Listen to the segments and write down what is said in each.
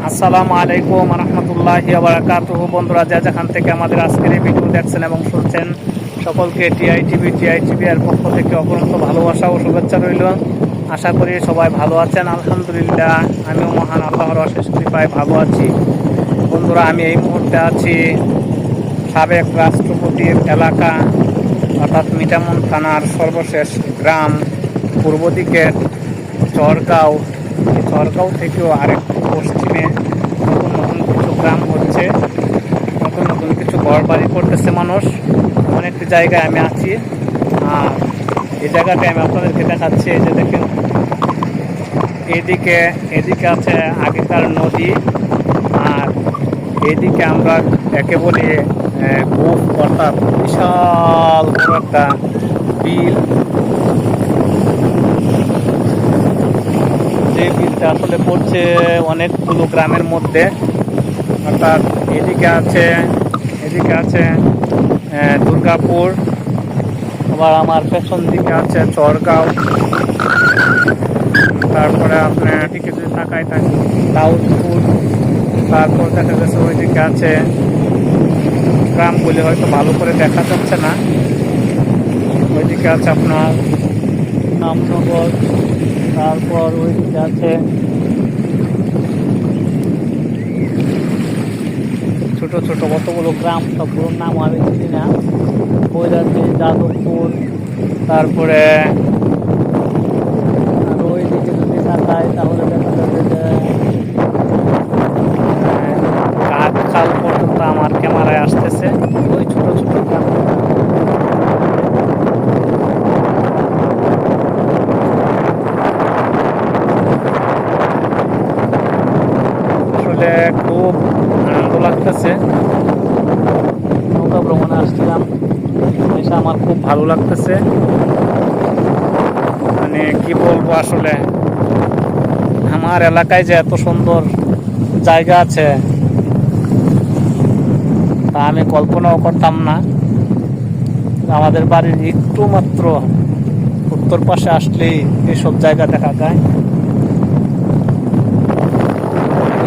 আসসালামু আলাইকুম রহমতুল্লাহি ওয়া বারাকাতুহু। বন্ধুরা, যেখান থেকে আমাদের আজকের এই ভিডিও দেখছেন এবং শুনছেন, সকলকে টিআইটিভি এর পক্ষ থেকে অপরন্ত ভালোবাসা ও শুভেচ্ছা রইল। আশা করি সবাই ভালো আছেন। আলহামদুলিল্লাহ, আমিও মহান আল্লাহর অশেষ কৃপায় ভালো আছি। বন্ধুরা, আমি এই মুহূর্তে আছি সাবেক রাষ্ট্রপতির এলাকা অর্থাৎ মিঠামন থানার সর্বশেষ গ্রাম পূর্ব দিকের চরগাঁও। এই চরগাঁও থেকেও আরেকটু পশ্চিমে নতুন নতুন কিছু গ্রাম হচ্ছে, নতুন নতুন কিছু ঘর বাড়ি করতেছে মানুষ। এমন একটি জায়গায় আমি আছি, আর এই জায়গাটা আমি আপনাদেরকে দেখাচ্ছি। এই যে দেখেন, এদিকে আছে আগেকার নদী, আর এইদিকে আমরা একে বলি গোফ, অর্থাৎ বিশাল বড় একটা বিল। যে বিলটা আসলে পড়ছে অনেকগুলো গ্রামের মধ্যে, অর্থাৎ এদিকে আছে দুর্গাপুর, আবার আমার পেছন দিকে আছে চরগাঁও, তারপরে আপনার দিকে যদি তাকাই থাকে দাউদপুর, তারপর দেখা গেছে ওইদিকে আছে গ্রামগুলি হয়তো ভালো করে দেখা যাচ্ছে না। ওইদিকে আছে আপনার নামনগর, তারপর ওইদিকে আছে ছোট ছোট কতগুলো গ্রাম, সবগুলোর নাম আমি চিনি না। কৈরাটি, যাদবপুর, তারপরে আর ওইদিকে যদি তাকাই তাহলে দেখা যাবে যে কাঠখাল পর্যন্ত আমার ক্যামেরায় আসতেছে। ওই ছোট ছোট গ্রাম আসলে খুব আনন্দ লাগতেছে। নৌকা ভ্রমণে আসছিলাম, এসে আমার খুব ভালো লাগতেছে। মানে কি বলবো, আসলে আমার এলাকায় যে এত সুন্দর জায়গা আছে তা আমি কল্পনাও করতাম না। আমাদের বাড়ির একটু মাত্র উত্তর পাশে আসলেই এইসব জায়গা দেখা যায়।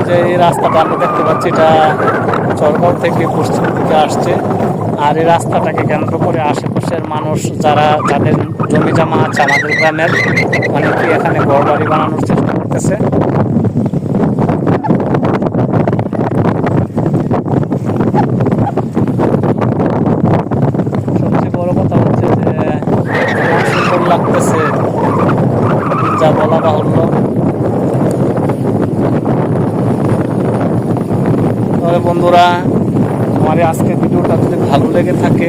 যে এই রাস্তাটা আমি দেখতে পাচ্ছি, এটা চরগাঁও থেকে পশ্চিম দিকে আসছে, আর এই রাস্তাটাকে কেন্দ্র করে আশেপাশের মানুষ যাদের জমি জমা আছে আমাদের গ্রামের, অনেকে এখানে ঘর বাড়ি বানানোর চেষ্টা করতেছে। সবচেয়ে বড় কথা হচ্ছে যে সুন্দর লাগতেছে, যা বলা বাহুল্য। তবে বন্ধুরা, আমার আজকের ভিডিওটা যদি ভালো লেগে থাকে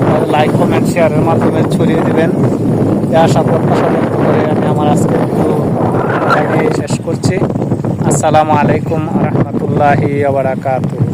তাহলে লাইক, কমেন্ট, শেয়ারের মাধ্যমে ছড়িয়ে দেবেন। এই আশা প্রত্যাশা ব্যক্ত করে আমি আমার আজকের ভিডিও শেষ করছি। আসসালামু আলাইকুম রহমতুল্লাহি ওয়া বারাকাতুহু।